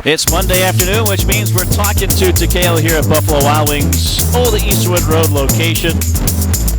It's Monday afternoon, which means we're talking to Takayo here at Buffalo Wild Wings, Old Eastwood Road location.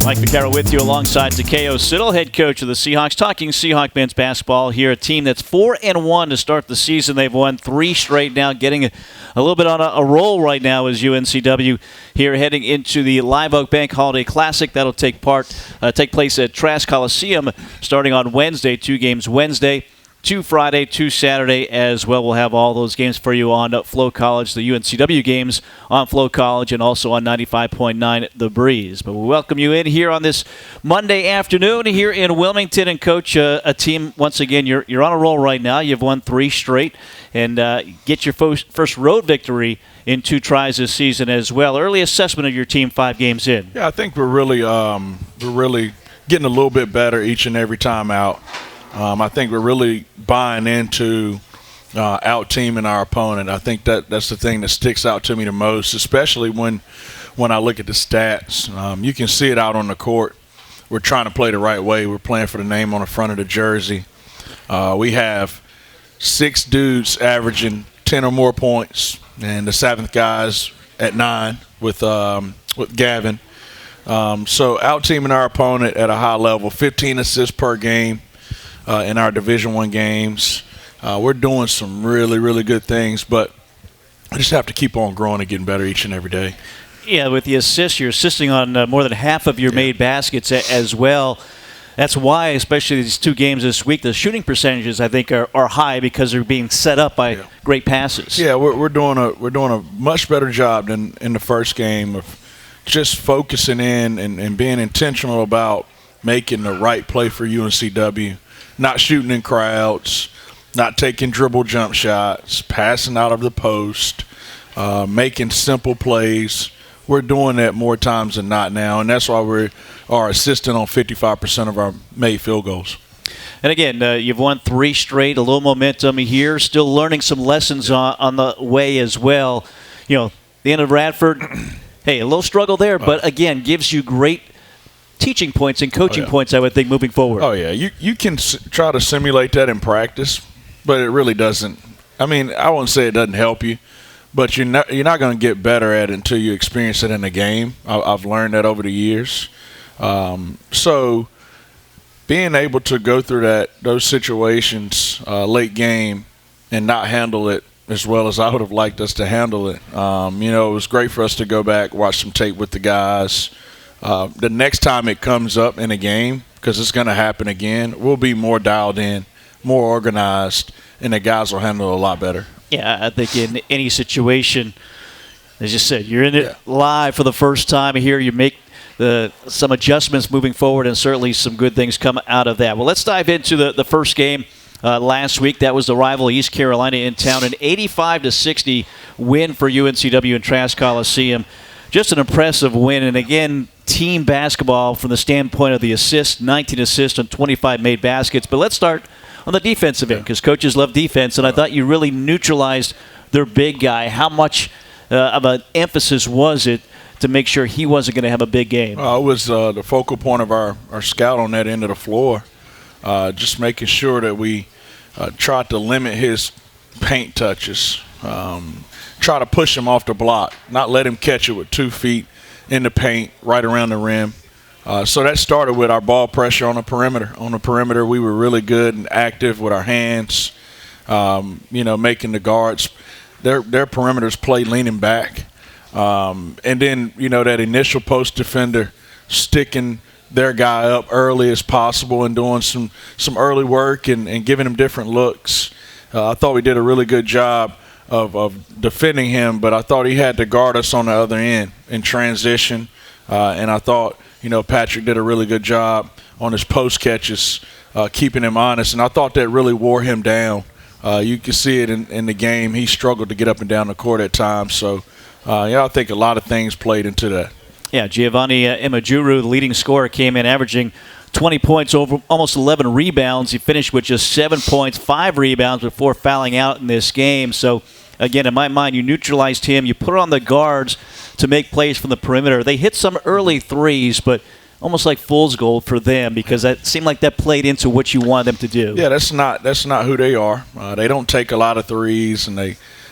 Mike Vaccaro with you alongside Takayo Siddle, head coach of the Seahawks, talking Seahawk men's basketball here, a team that's 4-1 to start the season. They've won 3 straight now, getting a little bit on a roll right now as UNCW here heading into the Live Oak Bank Holiday Classic. That'll take place at Trask Coliseum starting on Wednesday. 2 games Wednesday, 2 Friday, 2 Saturday as well. We'll have all those games for you on Flow College, the UNCW games on Flow College, and also on 95.9 The Breeze. But we welcome you in here on this Monday afternoon here in Wilmington. And, Coach, a team, once again, you're on a roll right now. You've won 3 straight and get your first road victory in 2 tries this season as well. Early assessment of your team 5 games in. Yeah, I think we're really getting a little bit better each and every time out. I think we're really buying into out-teaming our opponent. I think that's the thing that sticks out to me the most, especially when I look at the stats. You can see it out on the court. We're trying to play the right way. We're playing for the name on the front of the jersey. We have 6 dudes averaging 10 or more points, and the 7th guy's at 9 with Gavin. So out-teaming our opponent at a high level, 15 assists per game. In our Division I games. We're doing some really, really good things, but I just have to keep on growing and getting better each and every day. Yeah, with the assists, you're assisting on more than half of your made baskets as well. That's why, especially these 2 games this week, the shooting percentages, I think, are high because they're being set up by great passes. Yeah, we're doing a much better job than in the first game of just focusing in and being intentional about making the right play for UNCW. Not shooting in crowds, not taking dribble jump shots, passing out of the post, making simple plays. We're doing that more times than not now, and that's why we are assisting on 55% of our made field goals. And again, you've won 3 straight, a little momentum here, still learning some lessons on the way as well. You know, the end of Radford, hey, a little struggle there, but again, gives you great teaching points and coaching points, I would think, moving forward. Oh, yeah. You can try to simulate that in practice, but it really doesn't. I mean, I wouldn't say it doesn't help you, but you're not going to get better at it until you experience it in a game. I've learned that over the years. So being able to go through those situations late game and not handle it as well as I would have liked us to handle it, it was great for us to go back, watch some tape with the guys. The next time it comes up in a game, because it's going to happen again, we'll be more dialed in, more organized, and the guys will handle it a lot better. Yeah, I think in any situation, as you said, you're in it live for the first time here. You make some adjustments moving forward, and certainly some good things come out of that. Well, let's dive into the first game last week. That was the rival East Carolina in town, an 85-60 win for UNCW in Trask Coliseum. Just an impressive win, and again, team basketball from the standpoint of the assists, 19 assists on 25 made baskets. But let's start on the defensive end, because coaches love defense, and I thought you really neutralized their big guy. How much of an emphasis was it to make sure he wasn't going to have a big game? It was the focal point of our scout on that end of the floor, just making sure that we tried to limit his paint touches, try to push him off the block, not let him catch it with 2 feet in the paint right around the rim. So that started with our ball pressure on the perimeter. On the perimeter, we were really good and active with our hands, making the guards. Their perimeters play leaning back. And then, that initial post defender sticking their guy up early as possible and doing some early work and giving him different looks. I thought we did a really good job of defending him, but I thought he had to guard us on the other end in transition. And I thought, Patrick did a really good job on his post catches, keeping him honest. And I thought that really wore him down. You can see it in the game. He struggled to get up and down the court at times. So, I think a lot of things played into that. Yeah, Giovanni Imajuru, the leading scorer, came in averaging 20 points, over almost 11 rebounds. He finished with just 7 points, 5 rebounds before fouling out in this game. So, again, in my mind, you neutralized him. You put on the guards to make plays from the perimeter. They hit some early threes, but almost like fool's gold for them because that seemed like that played into what you wanted them to do. Yeah, that's not who they are. They don't take a lot of threes, and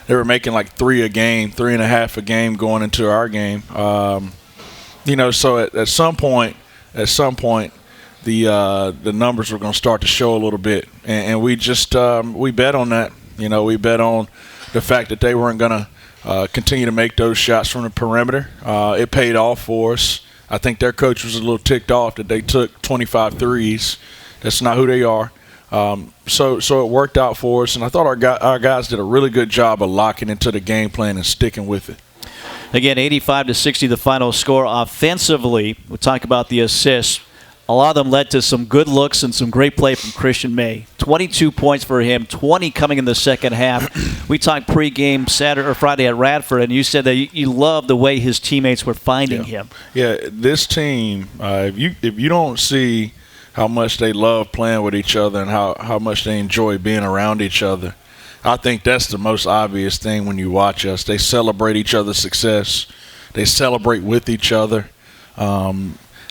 they were making like 3 a game, 3.5 a game going into our game. So at some point, the numbers were going to start to show a little bit, and we just we bet on that. We bet on the fact that they weren't going to continue to make those shots from the perimeter. It paid off for us. I think their coach was a little ticked off that they took 25 threes. That's not who they are. So it worked out for us, and I thought our guys did a really good job of locking into the game plan and sticking with it. Again, 85-60 the final score. Offensively, we'll talk about the assists. A lot of them led to some good looks and some great play from Christian May. 22 points for him, 20 coming in the second half. We talked pregame Saturday or Friday at Radford, and you said that you loved the way his teammates were finding him. Yeah, this team, if you don't see how much they love playing with each other and how much they enjoy being around each other, I think that's the most obvious thing when you watch us. They celebrate each other's success. They celebrate with each other.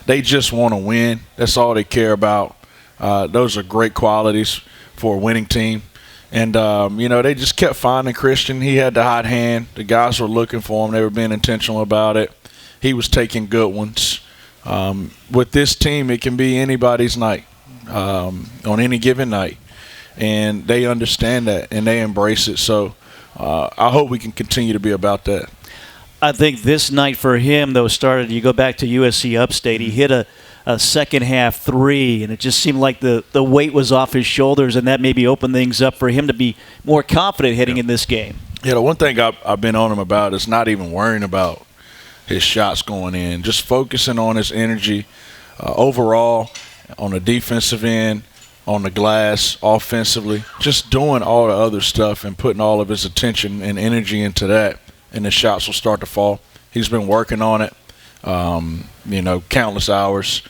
They just want to win. That's all they care about. Those are great qualities for a winning team. And, they just kept finding Christian. He had the hot hand. The guys were looking for him. They were being intentional about it. He was taking good ones. With this team, it can be anybody's night on any given night. And they understand that, and they embrace it. So I hope we can continue to be about that. I think this night for him, though, started, you go back to USC Upstate, he hit a second-half three, and it just seemed like the weight was off his shoulders, and that maybe opened things up for him to be more confident heading in this game. Yeah, the one thing I've been on him about is not even worrying about his shots going in, just focusing on his energy overall on the defensive end, on the glass, offensively, just doing all the other stuff and putting all of his attention and energy into that, and the shots will start to fall. He's been working on it, countless hours.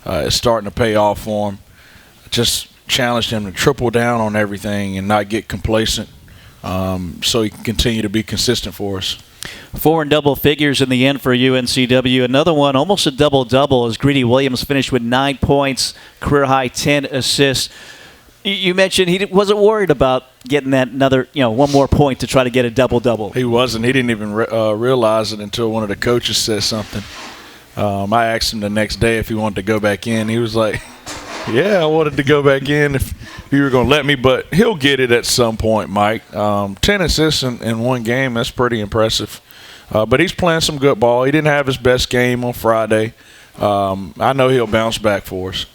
It's starting to pay off for him. Just challenged him to triple down on everything and not get complacent so he can continue to be consistent for us. 4 in double figures in the end for UNCW. Another one, almost a double-double, as Greedy Williams finished with 9 points, career-high 10 assists. You mentioned he wasn't worried about getting that another, one more point to try to get a double-double. He wasn't. He didn't even realize it until one of the coaches said something. I asked him the next day if he wanted to go back in. He was like, yeah, I wanted to go back in if you were going to let me, but he'll get it at some point, Mike. 10 assists in one game, that's pretty impressive. But he's playing some good ball. He didn't have his best game on Friday. I know he'll bounce back for us.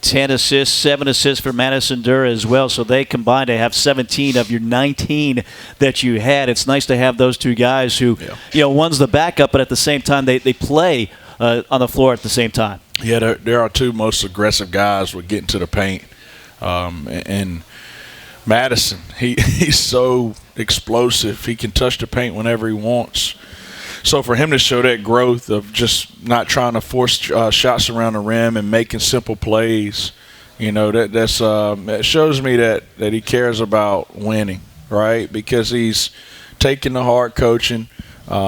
10 assists, 7 assists for Madison Dura as well. So they combined to have 17 of your 19 that you had. It's nice to have those two guys who, one's the backup, but at the same time they play on the floor at the same time. Yeah, they're our two most aggressive guys with getting to the paint. And Madison, he's so explosive. He can touch the paint whenever he wants. So for him to show that growth of just not trying to force shots around the rim and making simple plays, that shows me that he cares about winning, right? Because he's taking the hard coaching,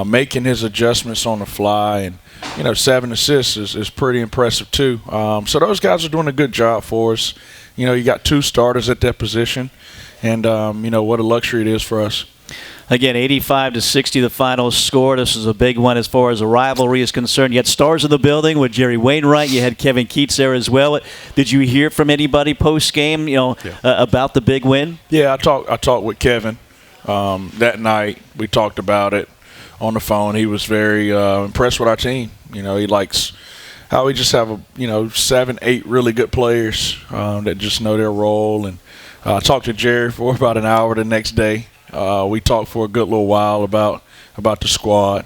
making his adjustments on the fly, and 7 assists is pretty impressive too. So those guys are doing a good job for us. You got 2 starters at that position, and what a luxury it is for us. Again, 85-60 the final score. This is a big one as far as a rivalry is concerned. You had stars in the building with Jerry Wainwright. You had Kevin Keats there as well. Did you hear from anybody post-game, about the big win? Yeah, I talked with Kevin that night. We talked about it on the phone. He was very impressed with our team. He likes how we just have 7, 8 really good players that just know their role. And I talked to Jerry for about an hour the next day. We talked for a good little while about the squad.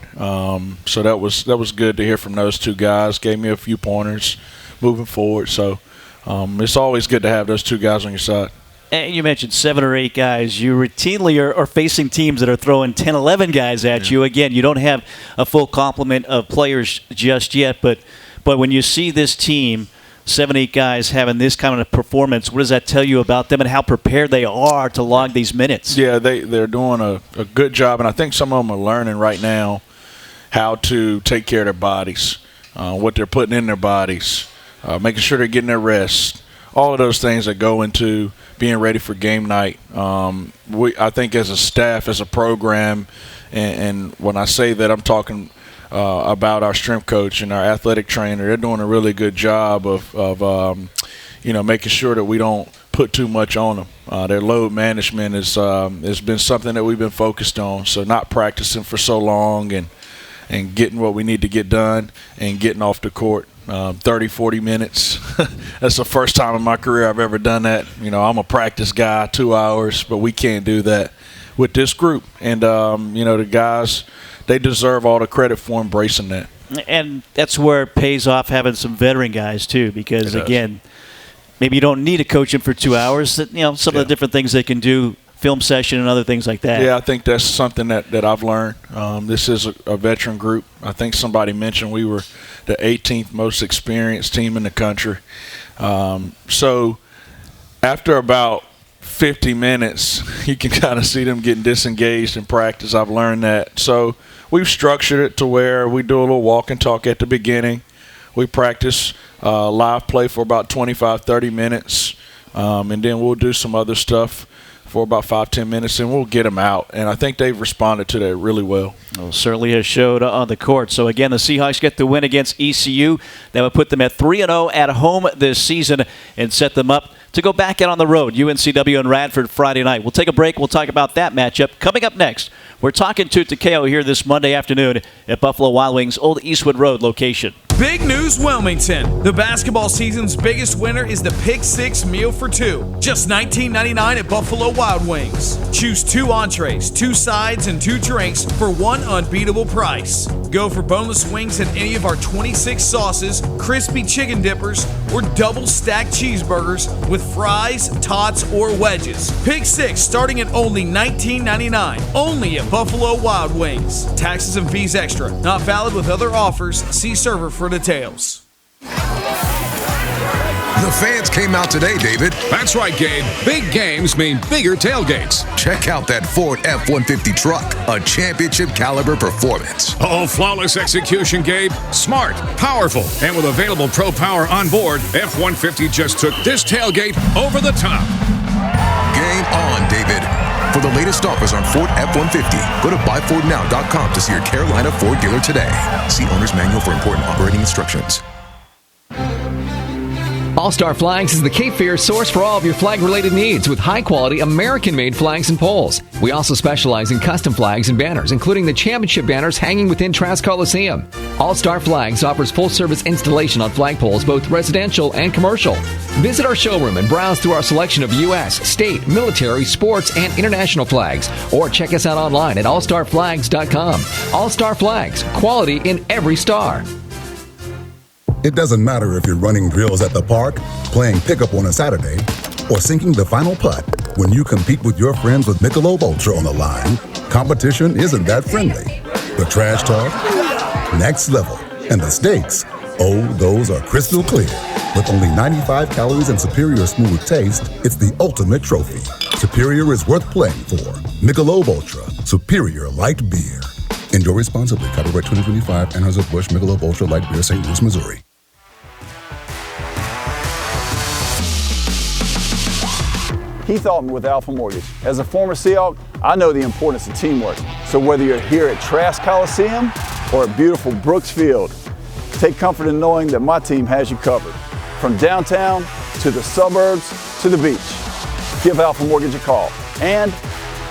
So that was good to hear from those two guys. Gave me a few pointers moving forward. So it's always good to have those two guys on your side. And you mentioned 7 or 8 guys. You routinely are facing teams that are throwing 10, 11 guys at you. Again, you don't have a full complement of players just yet, but when you see this team, 7, 8 guys having this kind of performance, what does that tell you about them and how prepared they are to log these minutes? Yeah, they're doing a good job, and I think some of them are learning right now how to take care of their bodies, what they're putting in their bodies, making sure they're getting their rest. all of those things that go into being ready for game night. I think as a staff, as a program, and when I say that, I'm talking about our strength coach and our athletic trainer. They're doing a really good job of making sure that we don't put too much on them. Their load management has been something that we've been focused on. So not practicing for so long and getting what we need to get done and getting off the court 30, 40 minutes. That's the first time in my career I've ever done that. I'm a practice guy, 2 hours, but we can't do that with this group. And, the guys, they deserve all the credit for embracing that. And that's where it pays off having some veteran guys, too, because, again, maybe you don't need to coach them for 2 hours. Some of the different things they can do, film session and other things like that. Yeah, I think that's something that I've learned. This is a veteran group. I think somebody mentioned we were the 18th most experienced team in the country. So after about 50 minutes, you can kind of see them getting disengaged in practice. I've learned that. So we've structured it to where we do a little walk and talk at the beginning. We practice live play for about 25, 30 minutes, and then we'll do some other stuff for about 5-10 minutes, and we'll get them out. And I think they've responded to that really well. Well, certainly has showed on the court. So, again, the Seahawks get the win against ECU. That would put them at 3-0 at home this season and set them up to go back out on the road. UNCW and Radford Friday night. We'll take a break. We'll talk about that matchup. Coming up next, we're talking to Takayo here this Monday afternoon at Buffalo Wild Wings' Old Eastwood Road location. Big news, Wilmington. The basketball season's biggest winner is the Pick 6 meal for two. Just $19.99 at Buffalo Wild Wings. Choose 2 entrees, 2 sides, and 2 drinks for one unbeatable price. Go for boneless wings at any of our 26 sauces, crispy chicken dippers, or double stacked cheeseburgers with fries, tots, or wedges. Pick 6 starting at only $19.99. Only at Buffalo Wild Wings. Taxes and fees extra. Not valid with other offers. See server for details. The fans came out today, David. That's right, Gabe. Big games mean bigger tailgates. Check out that Ford F-150 truck, a championship caliber performance. Oh, flawless execution, Gabe. Smart, powerful, and with available Pro Power on board, F-150 just took this tailgate over the top. Game on, David. For the latest offers on Ford F-150, go to buyfordnow.com to see your Carolina Ford dealer today. See owner's manual for important operating instructions. All-Star Flags is the Cape Fear source for all of your flag-related needs with high-quality American-made flags and poles. We also specialize in custom flags and banners, including the championship banners hanging within Trask Coliseum. All-Star Flags offers full-service installation on flagpoles, both residential and commercial. Visit our showroom and browse through our selection of U.S., state, military, sports, and international flags. Or check us out online at allstarflags.com. All-Star Flags, quality in every star. It doesn't matter if you're running drills at the park, playing pickup on a Saturday, or sinking the final putt. When you compete with your friends with Michelob Ultra on the line, competition isn't that friendly. The trash talk, next level, and the stakes, oh, those are crystal clear. With only 95 calories and superior smooth taste, it's the ultimate trophy. Superior is worth playing for. Michelob Ultra, superior light beer. Enjoy responsibly. Copyright 2025, Anheuser-Busch Michelob Ultra Light Beer, St. Louis, Missouri. Keith Altman with Alpha Mortgage. As a former Seahawk, I know the importance of teamwork. So whether you're here at Trask Coliseum or at beautiful Brooks Field, take comfort in knowing that my team has you covered. From downtown to the suburbs to the beach. Give Alpha Mortgage a call. And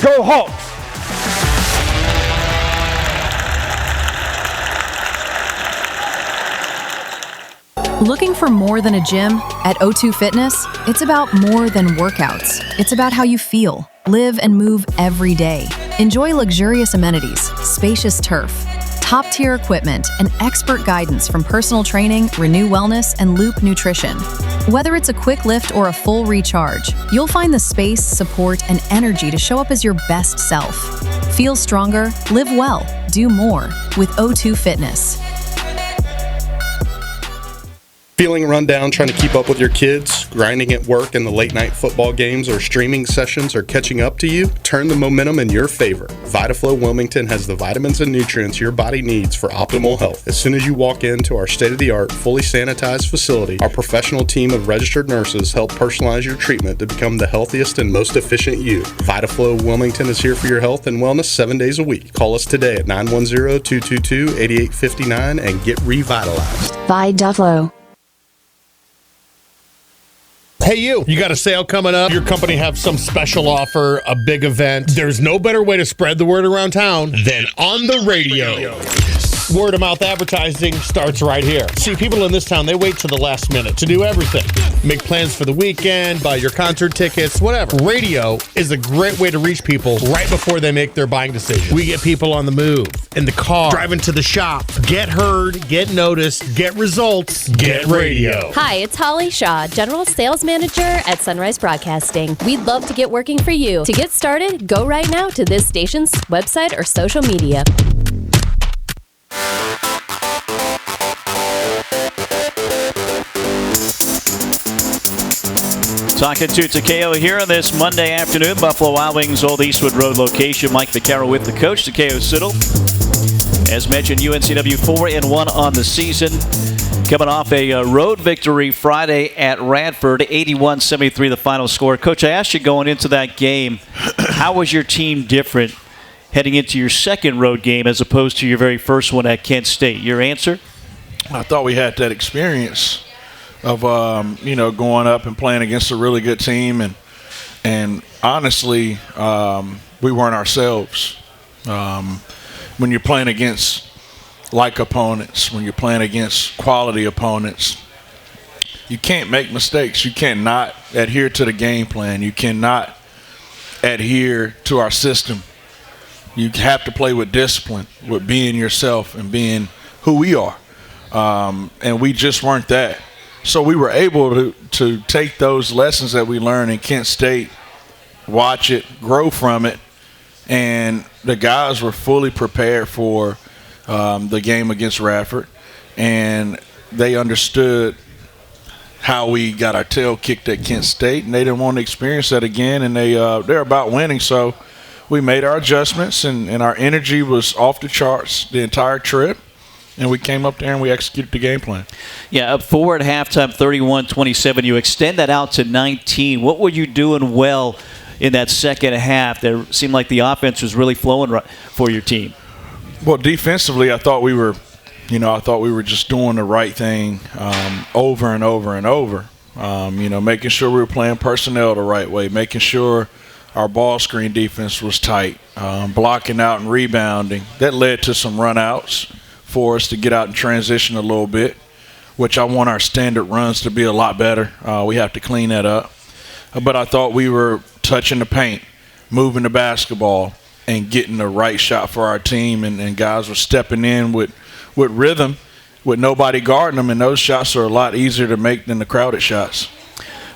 go Hawks! Looking for more than a gym? At O2 Fitness, it's about more than workouts. It's about how you feel, live, and move every day. Enjoy luxurious amenities, spacious turf, top-tier equipment, and expert guidance from personal training, Renew Wellness, and Loop Nutrition. Whether it's a quick lift or a full recharge, you'll find the space, support, and energy to show up as your best self. Feel stronger, live well, do more with O2 Fitness. Feeling run down trying to keep up with your kids, grinding at work and the late night football games or streaming sessions are catching up to you? Turn the momentum in your favor. VitaFlow Wilmington has the vitamins and nutrients your body needs for optimal health. As soon as you walk into our state-of-the-art, fully sanitized facility, our professional team of registered nurses help personalize your treatment to become the healthiest and most efficient you. VitaFlow Wilmington is here for your health and wellness 7 days a week. Call us today at 910-222-8859 and get revitalized. VitaFlow. Hey, you got a sale coming up? Your company have some special offer, a big event. There's no better way to spread the word around town than on the radio. Word of mouth advertising starts right here. See, people in this town, they wait to the last minute to do everything. Make plans for the weekend, buy your concert tickets, whatever. Radio is a great way to reach people right before they make their buying decision. We get people on the move, in the car, driving to the shop. Get heard, get noticed, get results, get radio. Hi, it's Holly Shaw, General Sales Manager at Sunrise Broadcasting. We'd love to get working for you. To get started, go right now to this station's website or social media. Talking to Takayo here on this Monday afternoon. Buffalo Wild Wings Old Eastwood Road location. Mike Vaccaro with the coach, Takayo Siddle. As mentioned, UNCW 4-1 on the season. Coming off a road victory Friday at Radford, 81-73 the final score. Coach, I asked you going into that game, how was your team different heading into your second road game as opposed to your very first one at Kent State? Your answer? I thought we had that experience of going up and playing against a really good team, and honestly, we weren't ourselves. When you're playing against like opponents, when you're playing against quality opponents, you can't make mistakes. You cannot adhere to the game plan. You cannot adhere to our system. You have to play with discipline, with being yourself and being who we are. And we just weren't that. So we were able to take those lessons that we learned in Kent State, watch it, grow from it, and the guys were fully prepared for the game against Radford, and they understood how we got our tail kicked at Kent State, and they didn't want to experience that again, and they're about winning. So we made our adjustments, and our energy was off the charts the entire trip. And we came up there and we executed the game plan. Yeah, up 4 at halftime, 31-27. You extend that out to 19. What were you doing well in that second half? There seemed like the offense was really flowing for your team. Well, defensively, I thought we were just doing the right thing over and over and over. Making sure we were playing personnel the right way, making sure our ball screen defense was tight, blocking out and rebounding. That led to some run-outs for us to get out and transition a little bit, which I want our standard runs to be a lot better. We have to clean that up. But I thought we were touching the paint, moving the basketball, and getting the right shot for our team, and guys were stepping in with rhythm, with nobody guarding them, and those shots are a lot easier to make than the crowded shots.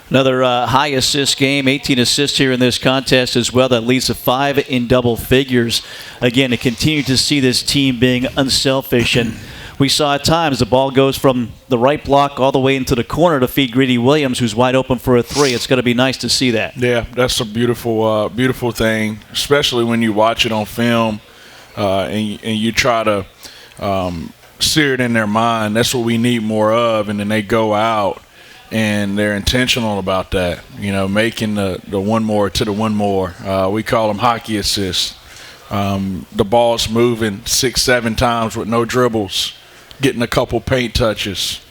Another high assist game, 18 assists here in this contest as well. That leads to 5 in double figures. Again, to continue to see this team being unselfish. And we saw at times the ball goes from the right block all the way into the corner to feed Greedy Williams, who's wide open for a three. It's going to be nice to see that. Yeah, that's a beautiful thing, especially when you watch it on film and you try to sear it in their mind. That's what we need more of. And then they go out and they're intentional about that, making the one more to the one more. We call them hockey assists. The ball's moving 6-7 times with no dribbles, getting a couple paint touches.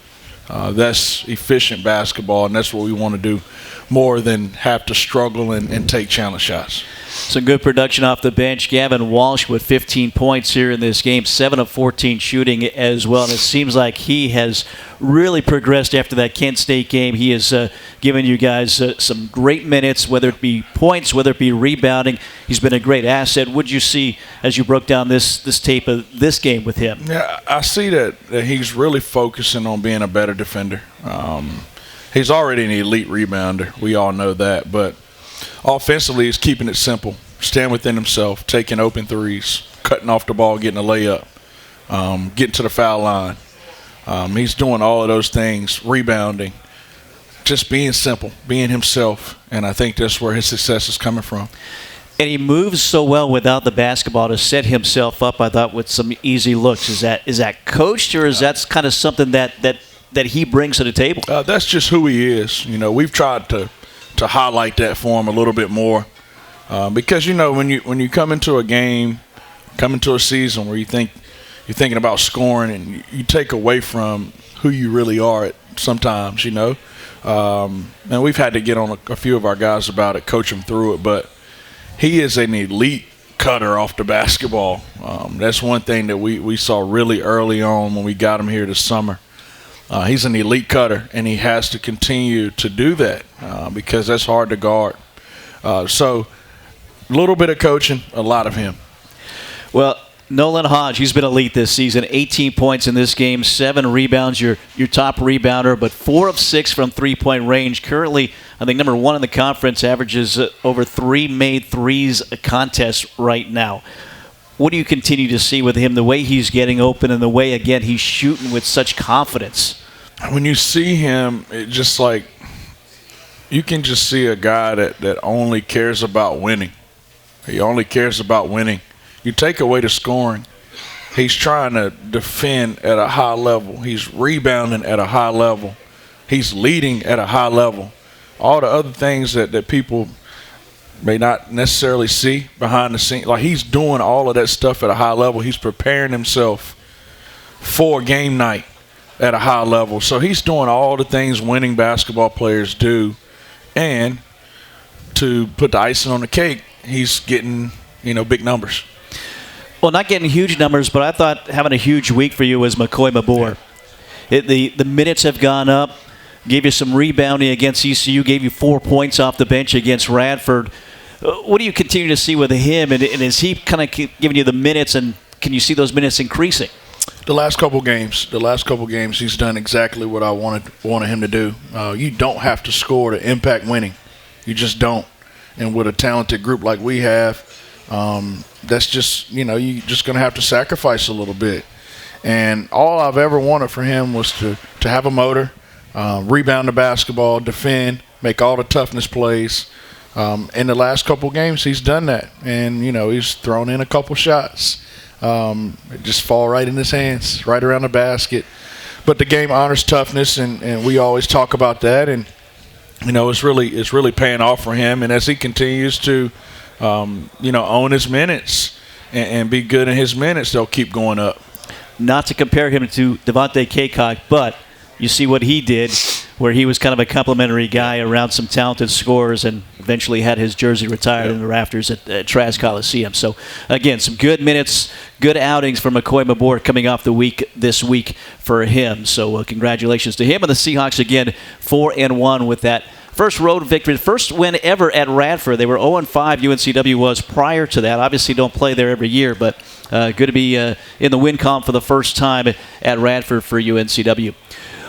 That's efficient basketball, and that's what we want to do more than have to struggle and take challenge shots. Some good production off the bench. Gavin Walsh with 15 points here in this game, 7 of 14 shooting as well. And it seems like he has really progressed after that Kent State game. He has given you guys some great minutes, whether it be points, whether it be rebounding. He's been a great asset. What did you see as you broke down this tape of this game with him? Yeah, I see that he's really focusing on being a better defender. He's already an elite rebounder. We all know that. But offensively, he's keeping it simple. Stand within himself, taking open threes, cutting off the ball, getting a layup, getting to the foul line. He's doing all of those things, rebounding, just being simple, being himself, and I think that's where his success is coming from. And he moves so well without the basketball to set himself up, I thought, with some easy looks. Is that coached, or is that kind of something that he brings to the table? That's just who he is. We've tried to highlight that for him a little bit more because, when you come into a game, come into a season where you're thinking about scoring and you take away from who you really are sometimes, and we've had to get on a few of our guys about it, coach them through it, but he is an elite cutter off the basketball. That's one thing that we saw really early on when we got him here this summer. He's an elite cutter, and he has to continue to do that because that's hard to guard. So a little bit of coaching, a lot of him. Well, Nolan Hodge, he's been elite this season. 18 points in this game, 7 rebounds, your top rebounder, but 4 of 6 from three-point range. Currently, I think number 1 in the conference, averages over 3 made threes a contest right now. What do you continue to see with him, the way he's getting open and the way, again, he's shooting with such confidence? When you see him, it just like you can just see a guy that only cares about winning. He only cares about winning. You take away the scoring, he's trying to defend at a high level. He's rebounding at a high level. He's leading at a high level. All the other things that people may not necessarily see behind the scenes, like he's doing all of that stuff at a high level. He's preparing himself for game night at a high level. So he's doing all the things winning basketball players do. And to put the icing on the cake, he's getting, big numbers. Well, not getting huge numbers, but I thought having a huge week for you was McCoy Mabor. The minutes have gone up. Gave you some rebounding against ECU. Gave you 4 points off the bench against Radford. What do you continue to see with him? And is he kind of giving you the minutes, and can you see those minutes increasing? The last couple games, he's done exactly what I wanted him to do. You don't have to score to impact winning. You just don't. And with a talented group like we have, that's just, you're just going to have to sacrifice a little bit. And all I've ever wanted for him was to have a motor, rebound the basketball, defend, make all the toughness plays. In the last couple games, he's done that. And, he's thrown in a couple shots. It just fall right in his hands, right around the basket. But the game honors toughness, and we always talk about that. And, it's really paying off for him. And as he continues to own his minutes and be good in his minutes, they'll keep going up. Not to compare him to Devontae Kaycock, but you see what he did, where he was kind of a complimentary guy around some talented scorers and eventually had his jersey retired in the rafters at Trask Coliseum. So, again, some good minutes, good outings for McCoy Mabor coming off the week this week for him. So, congratulations to him and the Seahawks again, 4-1 with that first road victory, first win ever at Radford. They were 0-5, UNCW was prior to that. Obviously don't play there every year, but good to be in the win column for the first time at Radford for UNCW.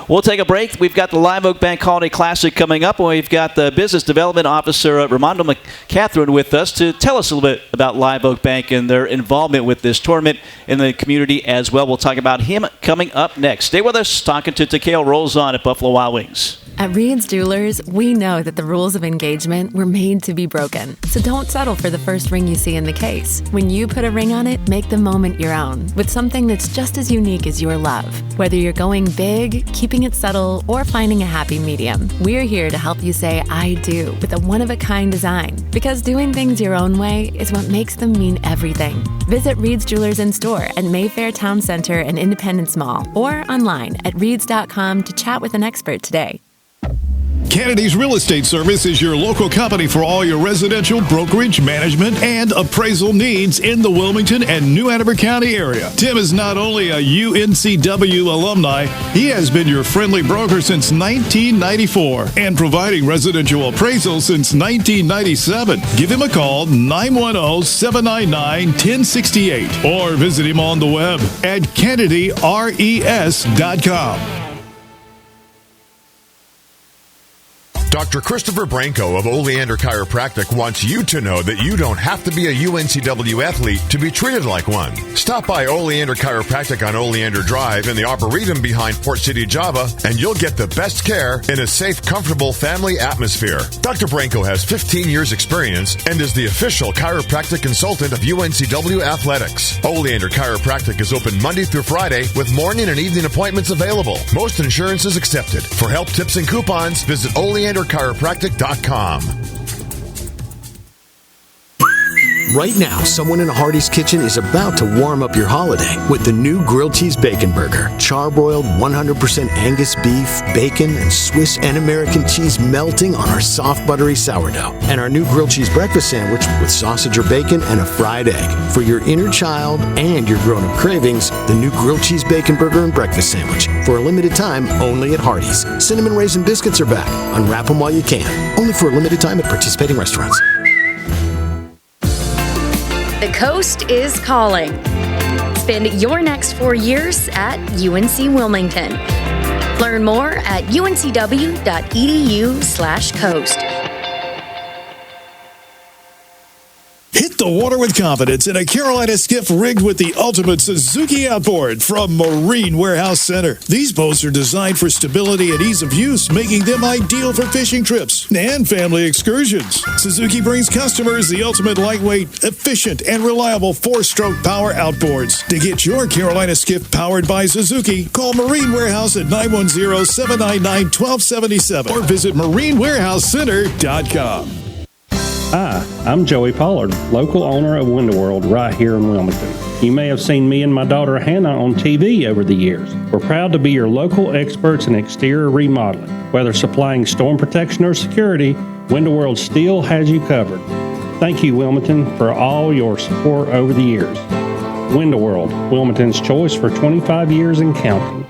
We'll take a break. We've got the Live Oak Bank Holiday Classic coming up, and we've got the Business Development Officer, Ramondo McCatherine, with us to tell us a little bit about Live Oak Bank and their involvement with this tournament in the community as well. We'll talk about him coming up next. Stay with us. Talking to Takayo rolls on at Buffalo Wild Wings. At Reed's Jewelers, we know that the rules of engagement were made to be broken. So don't settle for the first ring you see in the case. When you put a ring on it, make the moment your own with something that's just as unique as your love. Whether you're going big, keeping it subtle, or finding a happy medium, we're here to help you say I do with a one-of-a-kind design. Because doing things your own way is what makes them mean everything. Visit Reed's Jewelers in store at Mayfair Town Center and Independence Mall, or online at reeds.com to chat with an expert today. Kennedy's Real Estate Service is your local company for all your residential, brokerage, management, and appraisal needs in the Wilmington and New Hanover County area. Tim is not only a UNCW alumni, he has been your friendly broker since 1994 and providing residential appraisals since 1997. Give him a call, 910-799-1068, or visit him on the web at KennedyRES.com. Dr. Christopher Branco of Oleander Chiropractic wants you to know that you don't have to be a UNCW athlete to be treated like one. Stop by Oleander Chiropractic on Oleander Drive in the Arboretum behind Port City, Java, and you'll get the best care in a safe, comfortable family atmosphere. Dr. Branco has 15 years experience and is the official chiropractic consultant of UNCW Athletics. Oleander Chiropractic is open Monday through Friday with morning and evening appointments available. Most insurance is accepted. For help, tips, and coupons, visit oleanderchiropractic.com. Right now, someone in a Hardee's kitchen is about to warm up your holiday with the new grilled cheese bacon burger. Charbroiled 100% Angus beef, bacon, and Swiss and American cheese melting on our soft, buttery sourdough. And our new grilled cheese breakfast sandwich with sausage or bacon and a fried egg. For your inner child and your grown-up cravings, the new grilled cheese bacon burger and breakfast sandwich. For a limited time, only at Hardee's. Cinnamon Raisin Biscuits are back. Unwrap them while you can. Only for a limited time at participating restaurants. The Coast is calling. Spend your next 4 years at UNC Wilmington. Learn more at uncw.edu/coast. Hit the water with confidence in a Carolina skiff rigged with the ultimate Suzuki outboard from Marine Warehouse Center. These boats are designed for stability and ease of use, making them ideal for fishing trips and family excursions. Suzuki brings customers the ultimate lightweight, efficient, and reliable 4-stroke power outboards. To get your Carolina skiff powered by Suzuki, call Marine Warehouse at 910-799-1277 or visit marinewarehousecenter.com. Hi, I'm Joey Pollard, local owner of Window World right here in Wilmington. You may have seen me and my daughter Hannah on TV over the years. We're proud to be your local experts in exterior remodeling. Whether supplying storm protection or security, Window World still has you covered. Thank you, Wilmington, for all your support over the years. Window World, Wilmington's choice for 25 years and counting.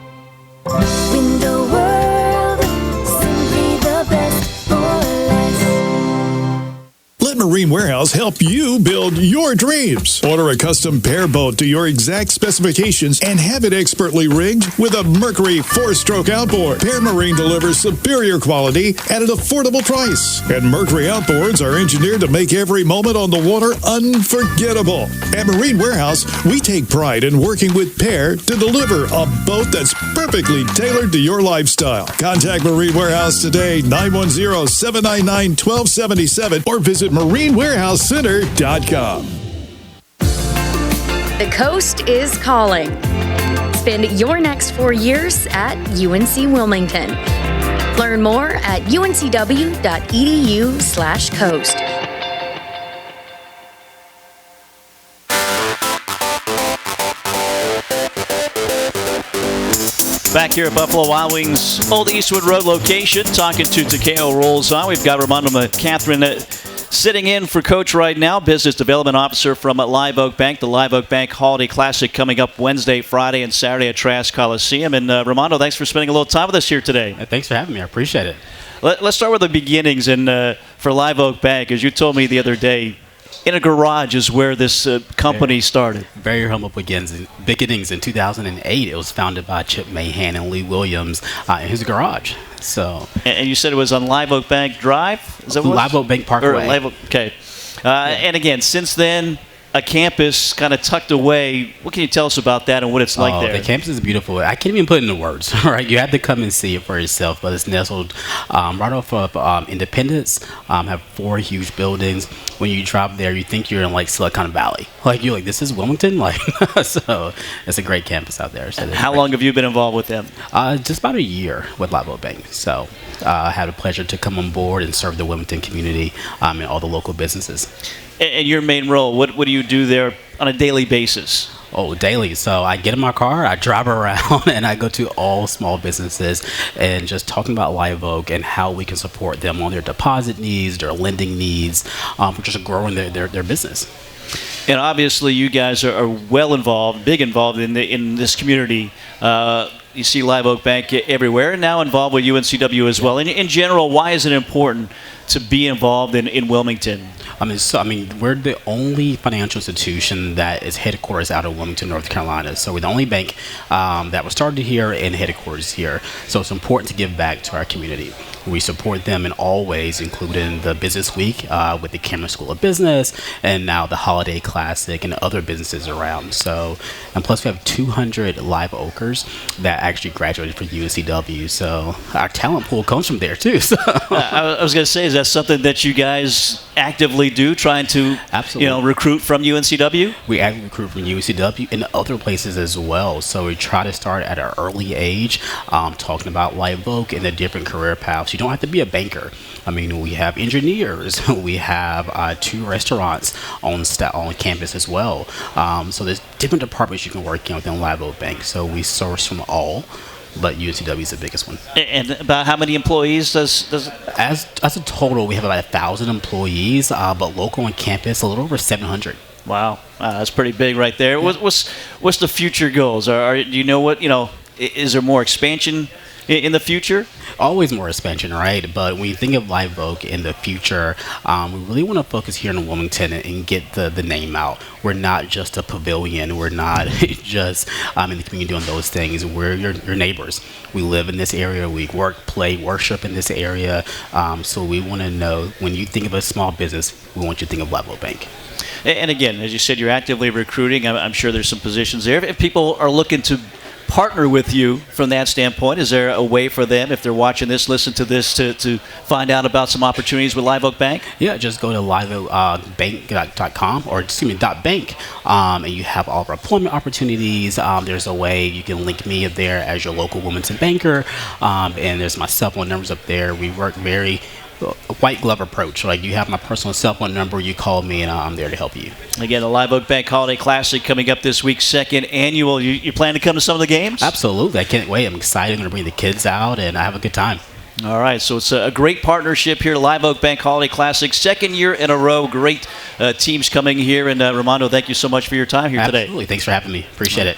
Marine Warehouse help you build your dreams. Order a custom pair boat to your exact specifications and have it expertly rigged with a Mercury 4-stroke outboard. Pair Marine delivers superior quality at an affordable price. And Mercury outboards are engineered to make every moment on the water unforgettable. At Marine Warehouse, we take pride in working with Pair to deliver a boat that's perfectly tailored to your lifestyle. Contact Marine Warehouse today, 910-799-1277, or visit marinewarehousecenter.com. The Coast is calling. Spend your next 4 years at UNC Wilmington. Learn more at uncw.edu/coast. Back here at Buffalo Wild Wings, Old Eastwood Road location, talking to Takayo rolls on. We've got Ramondo McCatherine sitting in for Coach right now, Business Development Officer from Live Oak Bank. The Live Oak Bank Holiday Classic coming up Wednesday, Friday, and Saturday at Trask Coliseum. And Ramondo, thanks for spending a little time with us here today. Thanks for having me. I appreciate it. Let's start with the beginnings. And for Live Oak Bank, as you told me the other day, in a garage is where this company started. Very humble beginnings in 2008. It was founded by Chip Mahan and Lee Williams in his garage. So, and you said it was on Live Oak Bank Drive? Is that what Live Oak Bank Parkway. Okay. And again, since then, a campus kind of tucked away. What can you tell us about that and what it's like there? The campus is beautiful. I can't even put it into words, right? You have to come and see it for yourself, but it's nestled right off of Independence. Have 4 huge buildings. When you drop there, you think you're in like Silicon Valley. Like you're like, this is Wilmington? Like, so it's a great campus out there. So how long have you been involved with them? Just about a year with Live Oak Bank. So I had a pleasure to come on board and serve the Wilmington community and all the local businesses. And your main role, what do you do there on a daily basis? Oh, daily. So I get in my car, I drive around, and I go to all small businesses and just talking about Live Oak and how we can support them on their deposit needs, their lending needs, for just growing their business. And obviously, you guys are well involved, big involved in this community. You see Live Oak Bank everywhere, and now involved with UNCW as well. In general, why is it important to be involved in Wilmington? We're the only financial institution that is headquarters out of Wilmington, North Carolina. So we're the only bank that was started here and headquarters here. So it's important to give back to our community. We support them in all ways, including the Business Week with the Cameron School of Business, and now the Holiday Classic and other businesses around. So, and plus we have 200 Live Oakers that actually graduated from UNCW. So our talent pool comes from there too. So I was going to say, is that something that you guys actively do, trying to recruit from UNCW? We actively recruit from UNCW and other places as well. So we try to start at an early age, talking about Live Oak and the different career paths. You don't have to be a banker. We have engineers. We have 2 restaurants on campus as well. So there's different departments you can work in within Live Oak Bank. So we source from all, but UNCW is the biggest one. And about how many employees does as a total, we have about 1,000 employees, but local on campus a little over 700. Wow, that's pretty big right there. What's the future goals? Do you know what is there more expansion in the future? Always more expansion, right? But when you think of Live Oak in the future, we really want to focus here in Wilmington and get the name out. We're not just a pavilion. We're not just in the community doing those things. We're your neighbors. We live in this area. We work, play, worship in this area. So we want to know, when you think of a small business, we want you to think of Live Oak Bank. And again, as you said, you're actively recruiting. I'm sure there's some positions there. If people are looking to partner with you from that standpoint, is there a way for them, if they're watching this, listen to this, to find out about some opportunities with Live Oak Bank? Yeah, just go to liveoakbank.com or .bank, and you have all of our employment opportunities. There's a way you can link me up there as your local Wilmington banker, and there's my cell phone numbers up there. We work very white glove approach. Like, you have my personal cell phone number, you call me, and I'm there to help you. Again, the Live Oak Bank Holiday Classic coming up this week, 2nd annual. You plan to come to some of the games? Absolutely. I can't wait. I'm excited. I'm going to bring the kids out, and I have a good time. All right, so it's a great partnership here, Live Oak Bank Holiday Classic, 2nd year in a row. Great teams coming here. And Ramondo, thank you so much for your time here today. Absolutely. Thanks for having me. Appreciate it.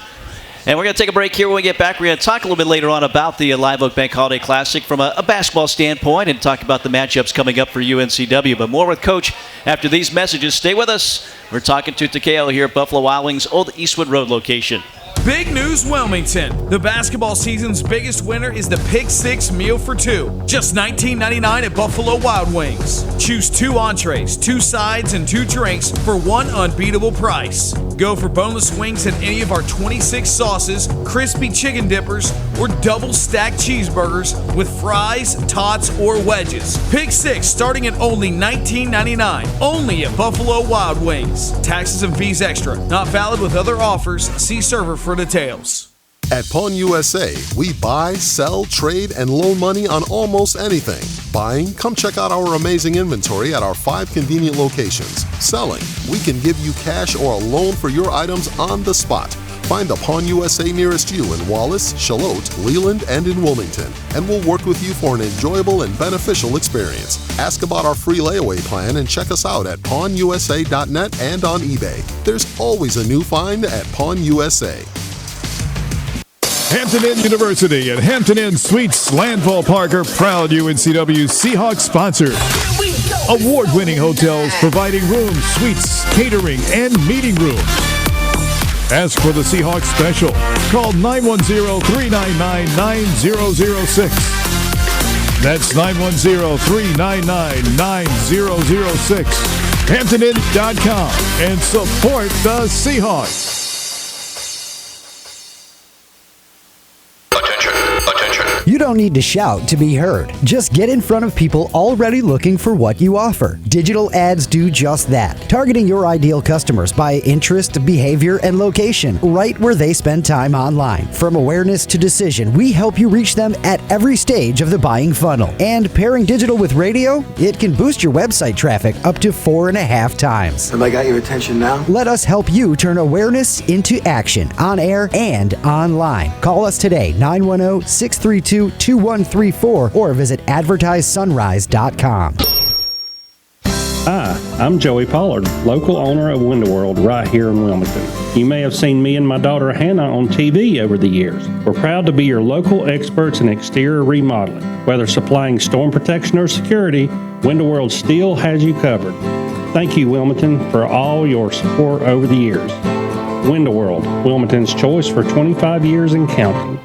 And we're going to take a break here. When we get back, we're going to talk a little bit later on about the Live Oak Bank Holiday Classic from a basketball standpoint, and talk about the matchups coming up for UNCW. But more with Coach after these messages. Stay with us. We're talking to Takayo here at Buffalo Wild Wings, Old Eastwood Road location. Big news, Wilmington. The basketball season's biggest winner is the Pick 6 Meal for 2. Just $19.99 at Buffalo Wild Wings. Choose 2 entrees, 2 sides, and 2 drinks for one unbeatable price. Go for boneless wings and any of our 26 sauces, crispy chicken dippers, or double-stacked cheeseburgers with fries, tots, or wedges. Pick 6 starting at only $19.99. Only at Buffalo Wild Wings. Taxes and fees extra. Not valid with other offers. See server for details. At Pawn USA, we buy, sell, trade, and loan money on almost anything. Buying? Come check out our amazing inventory at our 5 convenient locations. Selling? We can give you cash or a loan for your items on the spot. Find the Pawn USA nearest you in Wallace, Charlotte, Leland, and in Wilmington, and we'll work with you for an enjoyable and beneficial experience. Ask about our free layaway plan and check us out at pawnusa.net and on eBay. There's always a new find at Pawn USA. Hampton Inn University and Hampton Inn Suites Landfall Park are proud UNCW Seahawks sponsors. Award-winning hotels providing rooms, suites, catering, and meeting rooms. Ask for the Seahawks special. Call 910-399-9006. That's 910-399-9006. HamptonInn.com and support the Seahawks. You don't need to shout to be heard. Just get in front of people already looking for what you offer. Digital ads do just that, targeting your ideal customers by interest, behavior, and location, right where they spend time online. From awareness to decision, we help you reach them at every stage of the buying funnel. And pairing digital with radio, it can boost your website traffic up to 4.5 times. Have I got your attention now? Let us help you turn awareness into action, on air and online. Call us today, 910-632-2134, or visit advertisesunrise.com. Hi, I'm Joey Pollard, local owner of Window World right here in Wilmington. You may have seen me and my daughter Hannah on TV over the years. We're proud to be your local experts in exterior remodeling. Whether supplying storm protection or security, Window World still has you covered. Thank you, Wilmington, for all your support over the years. Window World, Wilmington's choice for 25 years and counting.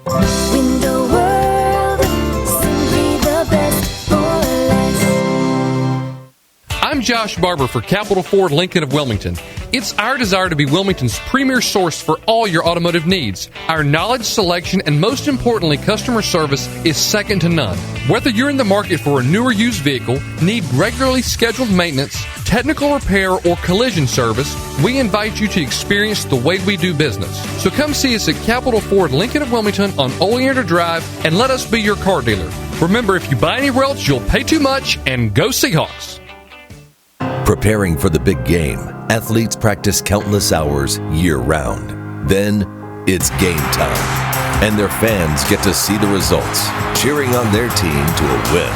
Window World, simply the best for less. I'm Josh Barber for Capital Ford Lincoln of Wilmington. It's our desire to be Wilmington's premier source for all your automotive needs. Our knowledge, selection, and most importantly, customer service is second to none. Whether you're in the market for a new or used vehicle, need regularly scheduled maintenance, technical repair, or collision service, we invite you to experience the way we do business. So come see us at Capital Ford Lincoln of Wilmington on Oleander Drive and let us be your car dealer. Remember, if you buy anywhere else, you'll pay too much, and go Seahawks. Preparing for the big game, athletes practice countless hours year-round. Then, it's game time, and their fans get to see the results, cheering on their team to a win.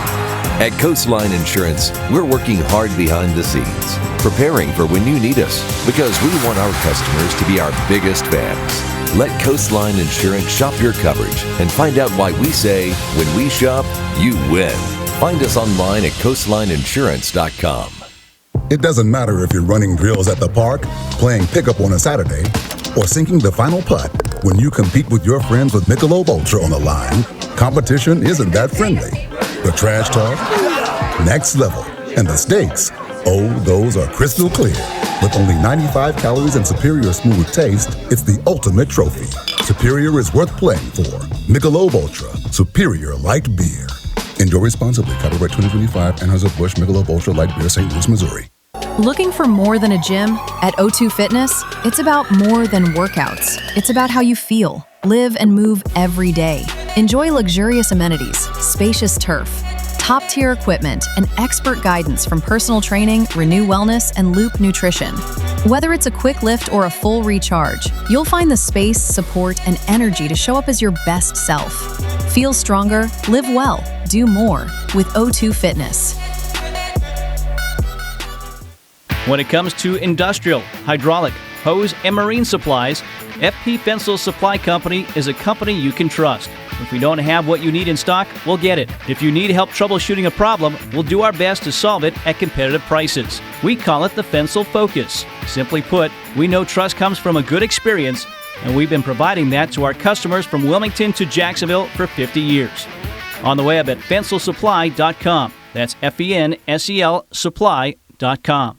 At Coastline Insurance, we're working hard behind the scenes, preparing for when you need us, because we want our customers to be our biggest fans. Let Coastline Insurance shop your coverage and find out why we say, when we shop, you win. Find us online at coastlineinsurance.com. It doesn't matter if you're running drills at the park, playing pickup on a Saturday, or sinking the final putt. When you compete with your friends with Michelob Ultra on the line, competition isn't that friendly. The trash talk, next level, and the stakes, oh, those are crystal clear. With only 95 calories and superior smooth taste, it's the ultimate trophy. Superior is worth playing for. Michelob Ultra, superior light beer. Enjoy responsibly. Copyright 2025, Anheuser-Busch Michelob Ultra Light Beer, St. Louis, Missouri. Looking for more than a gym? At O2 Fitness, it's about more than workouts. It's about how you feel, live, and move every day. Enjoy luxurious amenities, spacious turf, top-tier equipment, and expert guidance from personal training, Renew Wellness, and Loop Nutrition. Whether it's a quick lift or a full recharge, you'll find the space, support, and energy to show up as your best self. Feel stronger, live well, do more with O2 Fitness. When it comes to industrial, hydraulic, hose, and marine supplies, FP Fensel Supply Company is a company you can trust. If we don't have what you need in stock, we'll get it. If you need help troubleshooting a problem, we'll do our best to solve it at competitive prices. We call it the Fensel Focus. Simply put, we know trust comes from a good experience, and we've been providing that to our customers from Wilmington to Jacksonville for 50 years. On the web at fenselsupply.com. That's FENSEL supply.com.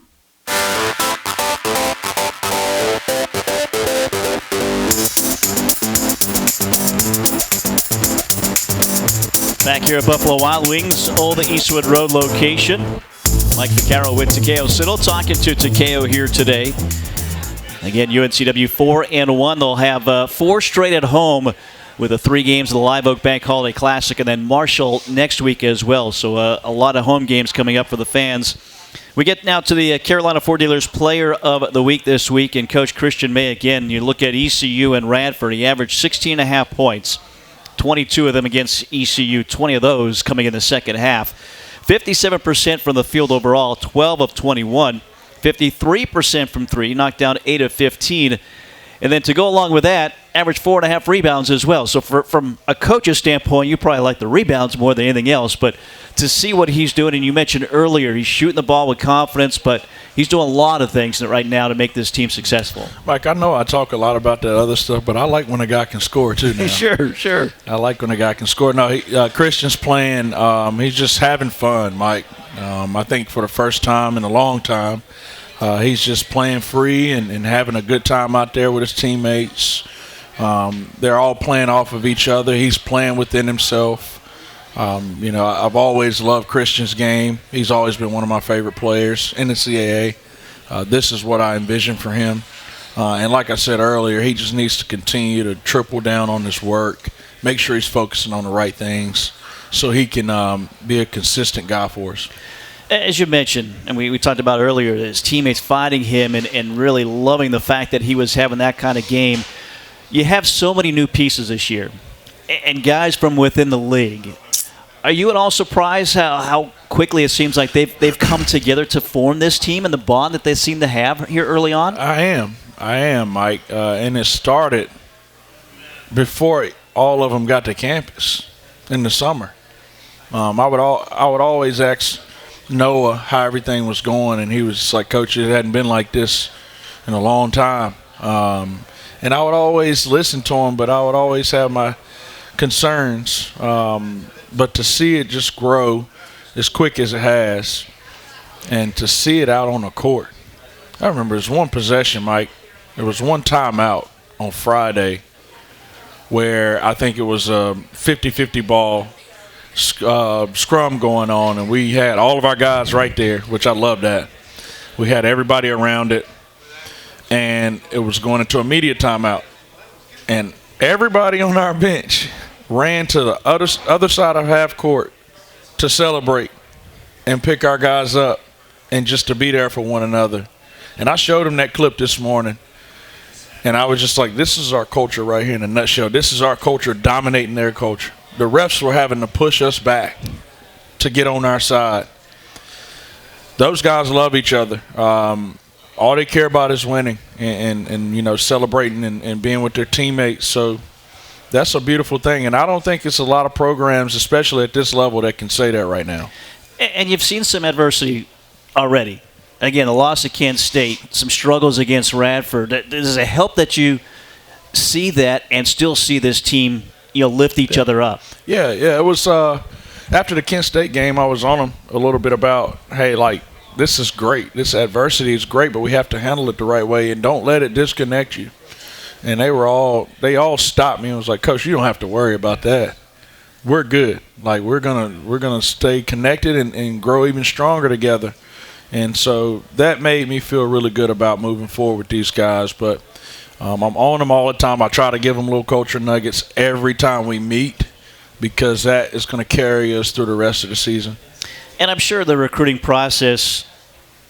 Back here at Buffalo Wild Wings, Old Eastwood Road location. Mike Vaccaro with Takayo Siddle, talking to Takayo here today. Again, UNCW 4-1. They'll have 4 straight at home with the 3 games of the Live Oak Bank Holiday Classic, and then Marshall next week as well. So a lot of home games coming up for the fans. We get now to the Carolina Ford Dealers Player of the Week this week, and Coach Christian May, again, you look at ECU and Radford, he averaged 16.5 points, 22 of them against ECU, 20 of those coming in the second half. 57% from the field overall, 12 of 21, 53% from 3, knocked down 8 of 15. And then to go along with that, average 4.5 rebounds as well. So from a coach's standpoint, you probably like the rebounds more than anything else. But to see what he's doing, and you mentioned earlier, he's shooting the ball with confidence, but he's doing a lot of things right now to make this team successful. Mike, I know I talk a lot about that other stuff, but I like when a guy can score too now. Sure. I like when a guy can score. No, Christian's playing. He's just having fun, Mike. I think for the first time in a long time, he's just playing free and having a good time out there with his teammates. They're all playing off of each other. He's playing within himself. I've always loved Christian's game. He's always been one of my favorite players in the CAA. This is what I envision for him. And like I said earlier, he just needs to continue to triple down on his work, make sure he's focusing on the right things so he can be a consistent guy for us. As you mentioned, and we talked about earlier, his teammates fighting him and really loving the fact that he was having that kind of game. You have so many new pieces this year, and guys from within the league. Are you at all surprised how quickly it seems like they've come together to form this team and the bond that they seem to have here early on? I am, Mike. And it started before all of them got to campus in the summer. I would always ask Noah how everything was going, and he was like, Coach, it hadn't been like this in a long time. And I would always listen to him, but I would always have my concerns. But to see it just grow as quick as it has, and to see it out on the court. I remember there's one possession, Mike. There was one timeout on Friday where I think it was a 50-50 ball scrum going on, and we had all of our guys right there, which I love that. We had everybody around it, and it was going into immediate timeout. And everybody on our bench ran to the other side of half court to celebrate and pick our guys up and just to be there for one another. And I showed them that clip this morning, and I was just like, this is our culture right here in a nutshell. This is our culture dominating their culture. The refs were having to push us back to get on our side. Those guys love each other. All they care about is winning and you know, celebrating and being with their teammates. So that's a beautiful thing, and I don't think it's a lot of programs, especially at this level, that can say that right now. And you've seen some adversity already. Again, the loss of Kent State, some struggles against Radford. Does it help that you see that and still see this team, you know, lift each other up? Yeah. It was after the Kent State game, I was on them a little bit about, hey, like, this is great. This adversity is great, but we have to handle it the right way and don't let it disconnect you. And they all stopped me and was like, Coach, you don't have to worry about that. We're good. Like, we're gonna stay connected and grow even stronger together. And so that made me feel really good about moving forward with these guys. But I'm on them all the time. I try to give them little culture nuggets every time we meet, because that is going to carry us through the rest of the season. And I'm sure the recruiting process,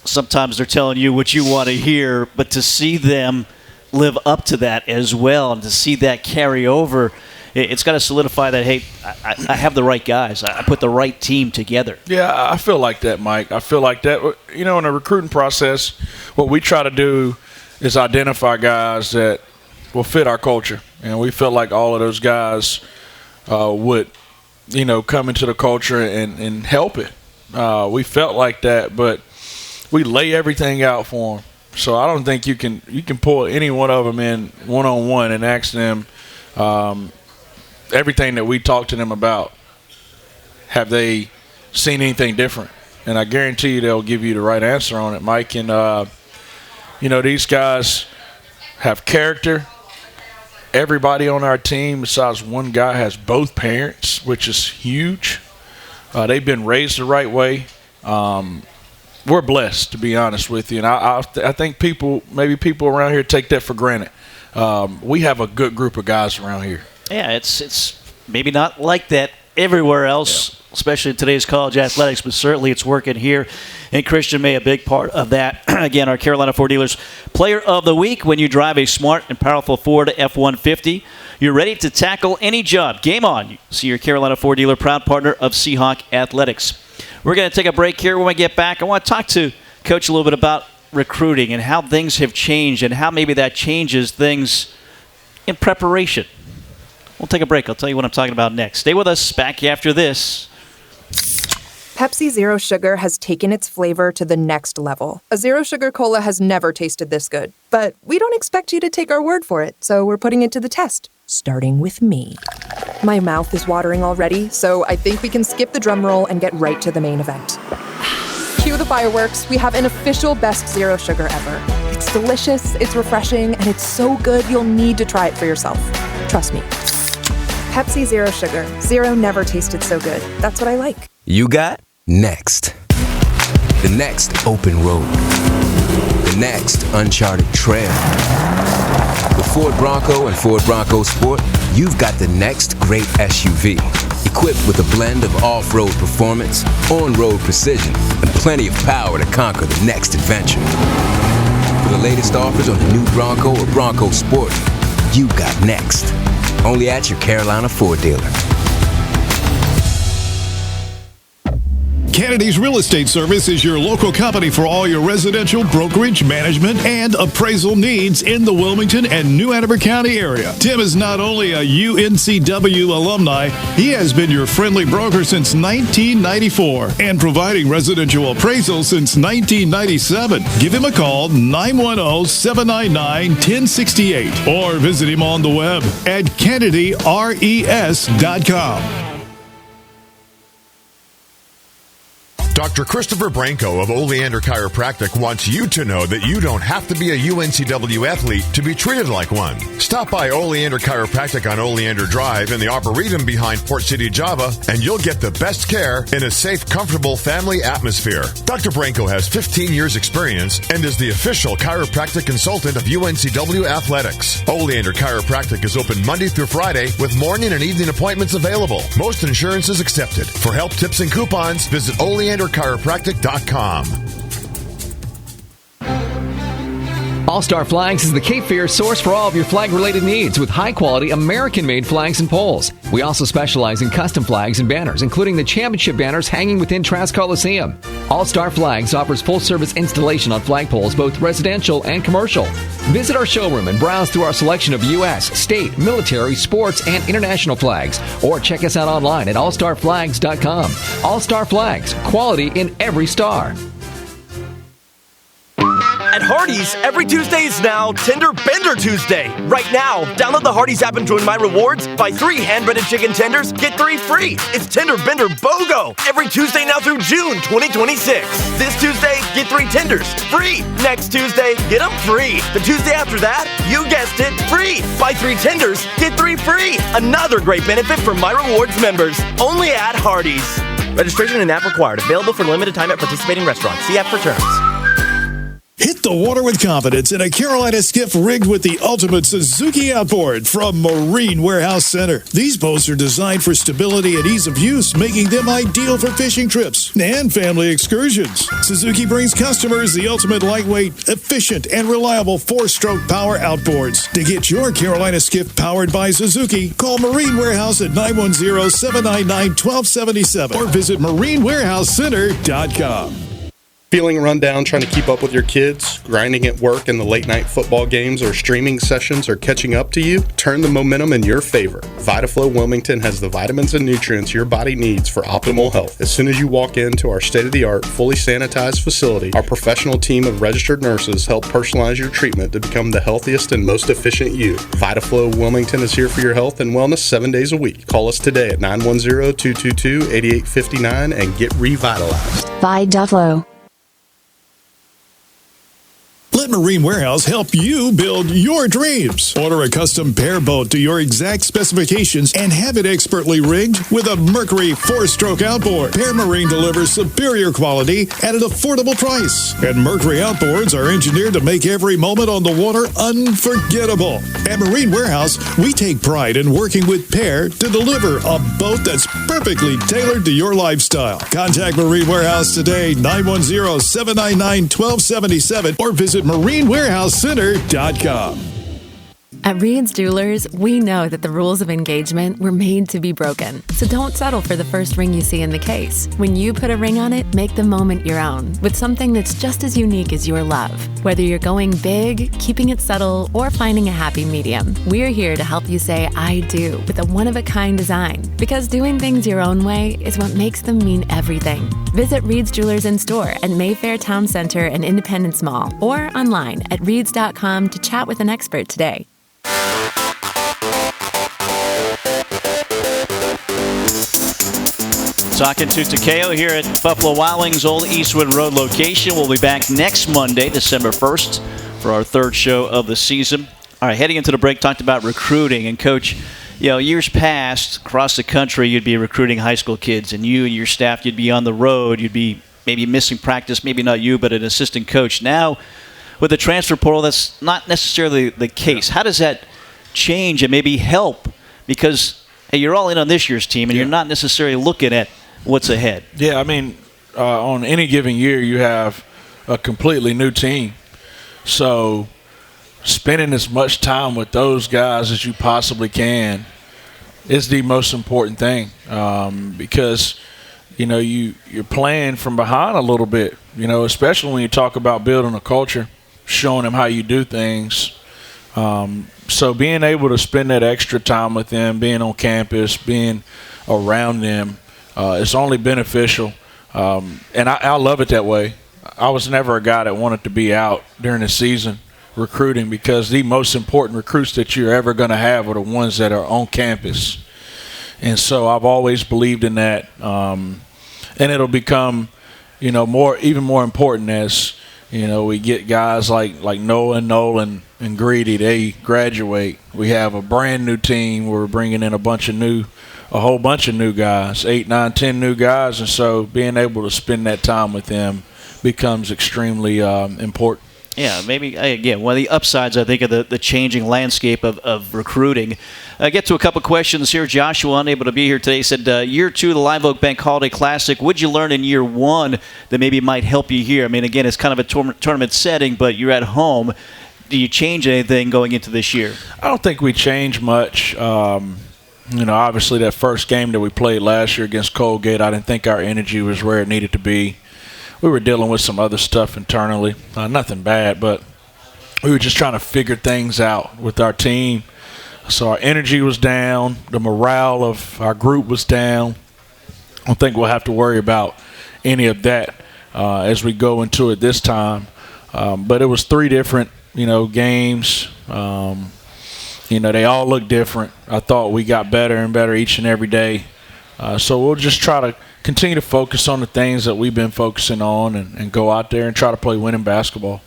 sometimes they're telling you what you want to hear, but to see them live up to that as well and to see that carry over, it's got to solidify that, hey, I have the right guys. I put the right team together. Yeah, I feel like that, Mike. I feel like that. You know, in the recruiting process, what we try to do is identify guys that will fit our culture. And we felt like all of those guys would, you know, come into the culture and help it. We felt like that, but we lay everything out for them. So I don't think you can pull any one of them in one-on-one and ask them everything that we talked to them about. Have they seen anything different? And I guarantee you they'll give you the right answer on it, Mike. And, you know, these guys have character. Everybody on our team besides one guy has both parents, which is huge. They've been raised the right way. We're blessed, to be honest with you. And I think people around here take that for granted. We have a good group of guys around here. Yeah, it's maybe not like that everywhere else, especially in today's college athletics, but certainly it's working here. And Christian May, a big part of that. Again, our Carolina Ford Dealers Player of the Week. When you drive a smart and powerful Ford F-150, you're ready to tackle any job. Game on. See your Carolina Ford dealer, proud partner of Seahawk Athletics. We're going to take a break here. When we get back, I want to talk to Coach a little bit about recruiting and how things have changed and how maybe that changes things in preparation. We'll take a break. I'll tell you what I'm talking about next. Stay with us. Back after this. Pepsi Zero Sugar has taken its flavor to the next level. A Zero Sugar Cola has never tasted this good. But we don't expect you to take our word for it, so we're putting it to the test. Starting with me. My mouth is watering already, so I think we can skip the drum roll and get right to the main event. Cue the fireworks. We have an official best Zero Sugar ever. It's delicious, it's refreshing, and it's so good you'll need to try it for yourself. Trust me. Pepsi Zero Sugar. Zero never tasted so good. That's what I like. You got next. The next open road. The next uncharted trail. With Ford Bronco and Ford Bronco Sport, you've got the next great SUV. Equipped with a blend of off-road performance, on-road precision, and plenty of power to conquer the next adventure. For the latest offers on the new Bronco or Bronco Sport, you got next. Only at your Carolina Ford dealer. Kennedy's Real Estate Service is your local company for all your residential brokerage, management, and appraisal needs in the Wilmington and New Hanover County area. Tim is not only a UNCW alumni, he has been your friendly broker since 1994 and providing residential appraisals since 1997. Give him a call, 910-799-1068, or visit him on the web at KennedyRES.com. Dr. Christopher Branco of Oleander Chiropractic wants you to know that you don't have to be a UNCW athlete to be treated like one. Stop by Oleander Chiropractic on Oleander Drive in the Arboretum behind Port City, Java, and you'll get the best care in a safe, comfortable family atmosphere. Dr. Branco has 15 years experience and is the official chiropractic consultant of UNCW Athletics. Oleander Chiropractic is open Monday through Friday with morning and evening appointments available. Most insurance is accepted. For help, tips, and coupons, visit OleanderChiropractic.com. All-Star Flags is the Cape Fear source for all of your flag-related needs with high-quality American-made flags and poles. We also specialize in custom flags and banners, including the championship banners hanging within Trask Coliseum. All-Star Flags offers full-service installation on flagpoles, both residential and commercial. Visit our showroom and browse through our selection of U.S., state, military, sports, and international flags. Or check us out online at allstarflags.com. All-Star Flags, quality in every star. At Hardee's, every Tuesday is now Tender Bender Tuesday. Right now, download the Hardee's app and join My Rewards. Buy 3 hand-breaded chicken tenders, get 3 free. It's Tender Bender BOGO. Every Tuesday now through June 2026. This Tuesday, get 3 tenders, free. Next Tuesday, get them free. The Tuesday after that, you guessed it, free. Buy 3 tenders, get 3 free. Another great benefit for My Rewards members. Only at Hardee's. Registration and app required. Available for limited time at participating restaurants. See app for terms. Hit the water with confidence in a Carolina skiff rigged with the ultimate Suzuki outboard from Marine Warehouse Center. These boats are designed for stability and ease of use, making them ideal for fishing trips and family excursions. Suzuki brings customers the ultimate lightweight, efficient, and reliable 4-stroke power outboards. To get your Carolina skiff powered by Suzuki, call Marine Warehouse at 910-799-1277 or visit marinewarehousecenter.com. Feeling run down trying to keep up with your kids? Grinding at work and the late night football games or streaming sessions are catching up to you? Turn the momentum in your favor. VitaFlow Wilmington has the vitamins and nutrients your body needs for optimal health. As soon as you walk into our state-of-the-art, fully sanitized facility, our professional team of registered nurses help personalize your treatment to become the healthiest and most efficient you. VitaFlow Wilmington is here for your health and wellness 7 days a week. Call us today at 910-222-8859 and get revitalized. VitaFlow. Let Marine Warehouse help you build your dreams. Order a custom pair boat to your exact specifications and have it expertly rigged with a Mercury 4-stroke outboard. Pair Marine delivers superior quality at an affordable price. And Mercury outboards are engineered to make every moment on the water unforgettable. At Marine Warehouse, we take pride in working with Pair to deliver a boat that's perfectly tailored to your lifestyle. Contact Marine Warehouse today, 910-799-1277, or visit marinewarehousecenter.com. At Reed's Jewelers, we know that the rules of engagement were made to be broken. So don't settle for the first ring you see in the case. When you put a ring on it, make the moment your own with something that's just as unique as your love. Whether you're going big, keeping it subtle, or finding a happy medium, we're here to help you say I do with a one-of-a-kind design. Because doing things your own way is what makes them mean everything. Visit Reed's Jewelers in store at Mayfair Town Center and Independence Mall, or online at reeds.com to chat with an expert today. Talking to Takayo here at Buffalo Wild Wings Old Eastwood Road location. We'll be back next Monday, December 1st, for our 3rd show of the season. All right, heading into the break, talked about recruiting. And, Coach, years past, across the country, you'd be recruiting high school kids, and you and your staff, you'd be on the road. You'd be maybe missing practice, maybe not you, but an assistant coach. Now, with the transfer portal, that's not necessarily the case. How does that change and maybe help? Because, hey, you're all in on this year's team, and you're not necessarily looking at what's ahead. Yeah, I mean, on any given year, you have a completely new team. So spending as much time with those guys as you possibly can is the most important thing, because, you're playing from behind a little bit, especially when you talk about building a culture, showing them how you do things. So being able to spend that extra time with them, being on campus, being around them, it's only beneficial. And I love it that way. I was never a guy that wanted to be out during the season recruiting, because the most important recruits that you're ever going to have are the ones that are on campus. And so I've always believed in that. And it'll become, even more important as, we get guys like Noah, Nolan, and Greedy. They graduate. We have a brand new team. We're bringing in a whole bunch of new guys, 8, 9, 10 new guys. And so being able to spend that time with them becomes extremely important. Yeah, maybe, again, one of the upsides, I think, of the changing landscape of recruiting. Get to a couple questions here. Joshua, unable to be here today, said, year 2 of the Live Oak Bank Holiday Classic, what'd you learn in year 1 that maybe might help you here? I mean, again, it's kind of a tournament setting, but you're at home. Do you change anything going into this year? I don't think we change much. Obviously that first game that we played last year against Colgate, I didn't think our energy was where it needed to be. We were dealing with some other stuff internally, nothing bad, but we were just trying to figure things out with our team. So our energy was down. The morale of our group was down. I don't think we'll have to worry about any of that as we go into it this time. But it was 3 different, games. They all look different. I thought we got better and better each and every day. So we'll just try to continue to focus on the things that we've been focusing on and go out there and try to play winning basketball.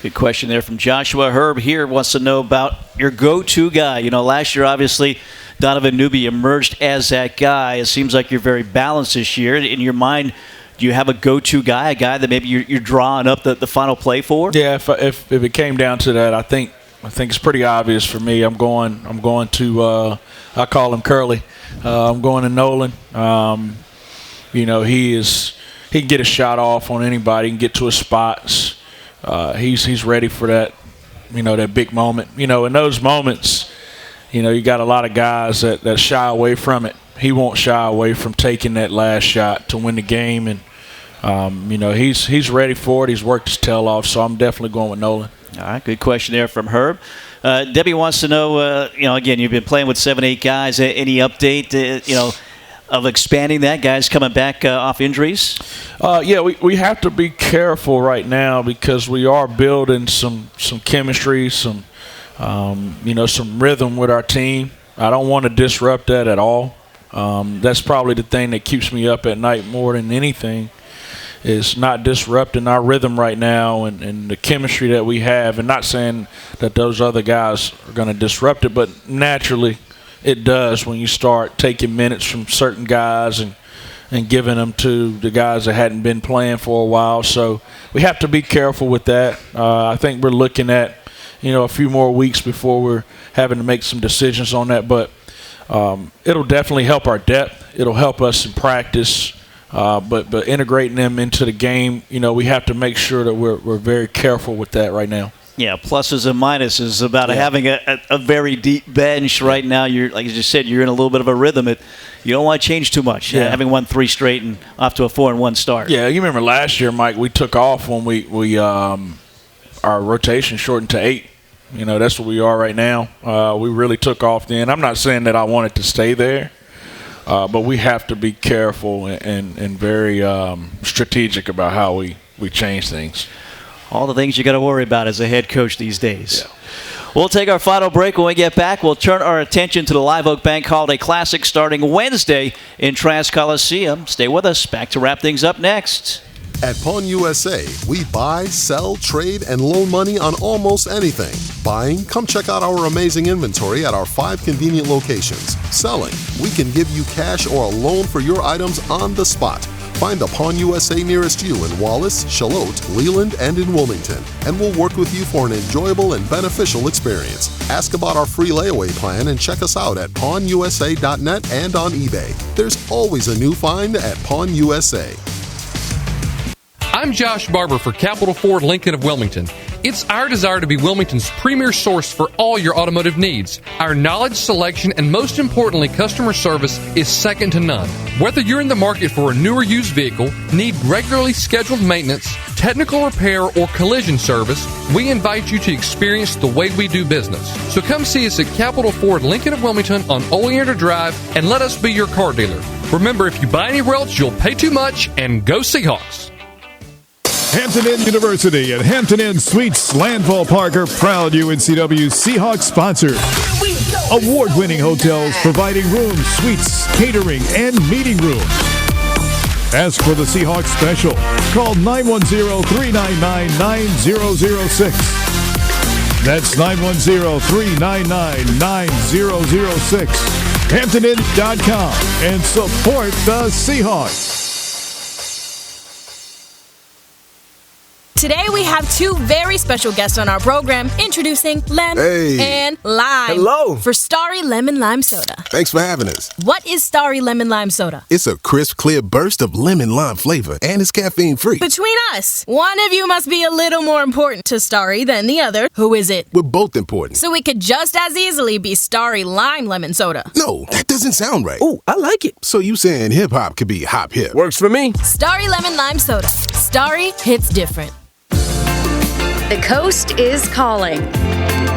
Good question there from Joshua. Herb here wants to know about your go-to guy. Last year, obviously, Donovan Newby emerged as that guy. It seems like you're very balanced this year. In your mind, do you have a go-to guy, a guy that maybe you're drawing up the final play for? Yeah, if it came down to that, I think it's pretty obvious for me. I'm going to I call him Curly. I'm going to Nolan. He can get a shot off on anybody. He can get to his spots. He's ready for that, that big moment. In those moments, you got a lot of guys that shy away from it. He won't shy away from taking that last shot to win the game, and he's ready for it. He's worked his tail off, so I'm definitely going with Nolan. All right, good question there from Herb. Debbie wants to know, again, you've been playing with 7, 8 guys. Any update, of expanding that? Guys coming back off injuries? We have to be careful right now because we are building some chemistry, some rhythm with our team. I don't want to disrupt that at all. That's probably the thing that keeps me up at night more than anything, is not disrupting our rhythm right now and the chemistry that we have. And not saying that those other guys are going to disrupt it, but naturally it does when you start taking minutes from certain guys and giving them to the guys that hadn't been playing for a while. So we have to be careful with that. I think we're looking at, a few more weeks before we're having to make some decisions on that. But it'll definitely help our depth. It'll help us in practice. But integrating them into the game, we have to make sure that we're very careful with that right now. Yeah, pluses and minuses about having a very deep bench right now. You're, like you just said, you're in a little bit of a rhythm. You don't want to change too much. Yeah. Having won 3 straight and off to a 4-1 start. Yeah, you remember last year, Mike, we took off when we our rotation shortened to 8. That's what we are right now. We really took off then. I'm not saying that I wanted to stay there. But we have to be careful and very strategic about how we change things. All the things you got to worry about as a head coach these days. Yeah. We'll take our final break. When we get back, we'll turn our attention to the Live Oak Bank Holiday Classic starting Wednesday in Trask Coliseum. Stay with us. Back to wrap things up next. At Pawn USA, we buy, sell, trade, and loan money on almost anything. Buying? Come check out our amazing inventory at our 5 convenient locations. Selling? We can give you cash or a loan for your items on the spot. Find the Pawn USA nearest you in Wallace, Charlotte, Leland, and in Wilmington, and we'll work with you for an enjoyable and beneficial experience. Ask about our free layaway plan and check us out at pawnusa.net and on eBay. There's always a new find at Pawn USA. I'm Josh Barber for Capital Ford Lincoln of Wilmington. It's our desire to be Wilmington's premier source for all your automotive needs. Our knowledge, selection, and most importantly, customer service is second to none. Whether you're in the market for a new or used vehicle, need regularly scheduled maintenance, technical repair, or collision service, we invite you to experience the way we do business. So come see us at Capital Ford Lincoln of Wilmington on Oleander Drive and let us be your car dealer. Remember, if you buy anywhere else, you'll pay too much, and go Seahawks. Hampton Inn University and Hampton Inn Suites Landfall Park are proud UNCW Seahawks sponsors. Award-winning hotels providing rooms, suites, catering, and meeting rooms. Ask for the Seahawks special. Call 910-399-9006. That's 910-399-9006. HamptonInn.com and support the Seahawks. Today we have two very special guests on our program, introducing Lem and Lime. Hello. For Starry Lemon Lime Soda. Thanks for having us. What is Starry Lemon Lime Soda? It's a crisp, clear burst of lemon lime flavor, and it's caffeine-free. Between us, one of you must be a little more important to Starry than the other. Who is it? We're both important. So it could just as easily be Starry Lime Lemon Soda. No, that doesn't sound right. Oh, I like it. So you saying hip-hop could be hop-hip. Works for me. Starry Lemon Lime Soda. Starry hits different. The Coast is calling.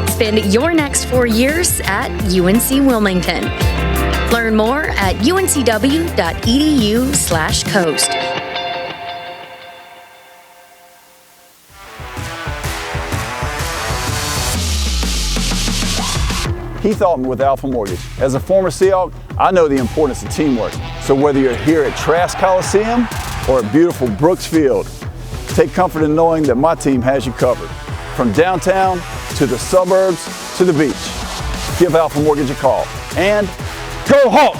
Spend your next 4 years at UNC Wilmington. Learn more at uncw.edu/coast. Keith Altman with Alpha Mortgage. As a former Seahawk, I know the importance of teamwork. So whether you're here at Trask Coliseum or at beautiful Brooks Field, take comfort in knowing that my team has you covered. From downtown to the suburbs to the beach. Give Alpha Mortgage a call. And go Hawks!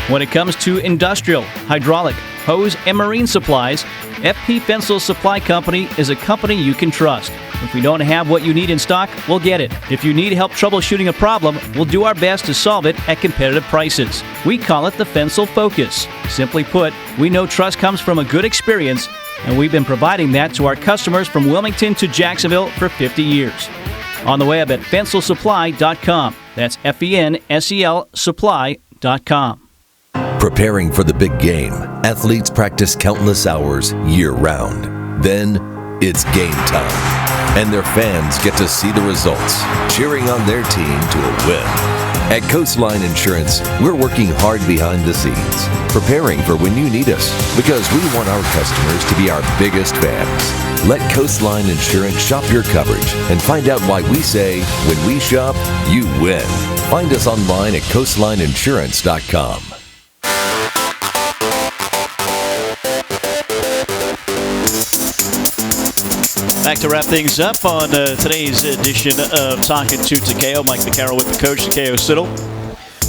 When it comes to industrial, hydraulic, hose, and marine supplies, FP Fensel Supply Company is a company you can trust. If we don't have what you need in stock, we'll get it. If you need help troubleshooting a problem, we'll do our best to solve it at competitive prices. We call it the Fensel Focus. Simply put, we know trust comes from a good experience, and we've been providing that to our customers from Wilmington to Jacksonville for 50 years. On the web at fenselsupply.com. That's FENSEL supply.com. Preparing for the big game, athletes practice countless hours year-round. Then, it's game time, and their fans get to see the results, cheering on their team to a win. At Coastline Insurance, we're working hard behind the scenes, preparing for when you need us, because we want our customers to be our biggest fans. Let Coastline Insurance shop your coverage and find out why we say, when we shop, you win. Find us online at coastlineinsurance.com. Back to wrap things up on today's edition of Talkin' to Takayo. Mike Vaccaro with the coach, Takayo Siddle.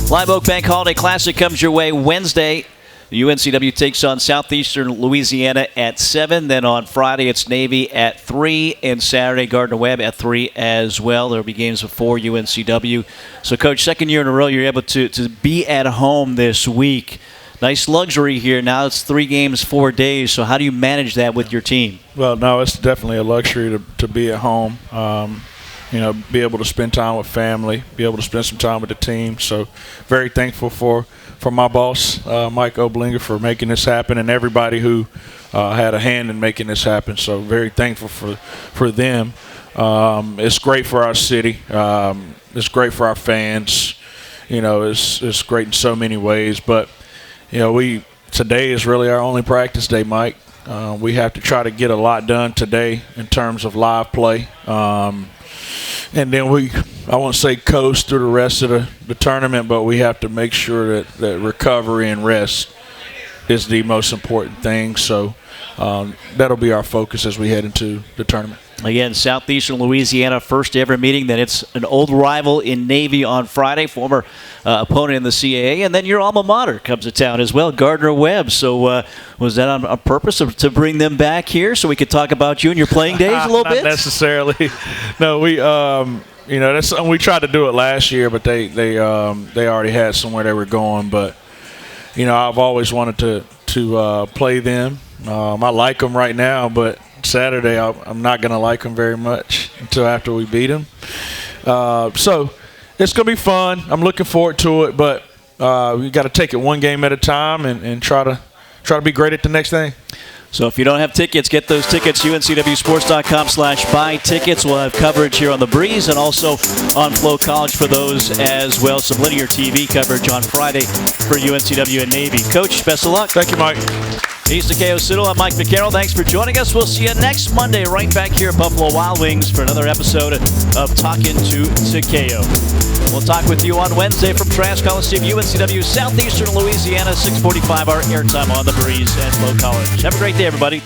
Live Oak Bank Holiday Classic comes your way Wednesday. The UNCW takes on Southeastern Louisiana at 7. Then on Friday, it's Navy at 3. And Saturday, Gardner-Webb at 3 as well. There will be games before UNCW. So, Coach, second year in a row, you're able to be at home this week. Nice luxury here. Now it's 3 games, 4 days. So how do you manage that with your team? Well, no, it's definitely a luxury to be at home. Be able to spend time with family, be able to spend some time with the team. So very thankful for my boss, Mike Oblinger, for making this happen, and everybody who had a hand in making this happen. So very thankful for them. It's great for our city. It's great for our fans. It's great in so many ways, but today is really our only practice day, Mike. We have to try to get a lot done today in terms of live play. And then I won't say coast through the rest of the tournament, but we have to make sure that recovery and rest is the most important thing. So that'll be our focus as we head into the tournament. Again, Southeastern Louisiana, first ever meeting. Then it's an old rival in Navy on Friday, former opponent in the CAA. And then your alma mater comes to town as well, Gardner-Webb. So was that on purpose to bring them back here so we could talk about you and your playing days a little bit? Not necessarily. No, that's something we tried to do it last year, but they already had somewhere they were going. But, I've always wanted to play them. I like them right now, but Saturday I'm not going to like them very much until after we beat them. So it's going to be fun. I'm looking forward to it, but we got to take it one game at a time and try to be great at the next thing. So if you don't have tickets, get those tickets, uncwsports.com/buy tickets. We'll have coverage here on The Breeze and also on Flow College for those as well. Some linear TV coverage on Friday for UNCW and Navy. Coach, best of luck. Thank you, Mike. He's Takayo Siddle. I'm Mike McCarroll. Thanks for joining us. We'll see you next Monday right back here at Buffalo Wild Wings for another episode of Talkin' to Takayo. We'll talk with you on Wednesday from Trask Coliseum, UNCW, Southeastern Louisiana, 6:45 our airtime on The Breeze and Flow College. Have a great day, everybody.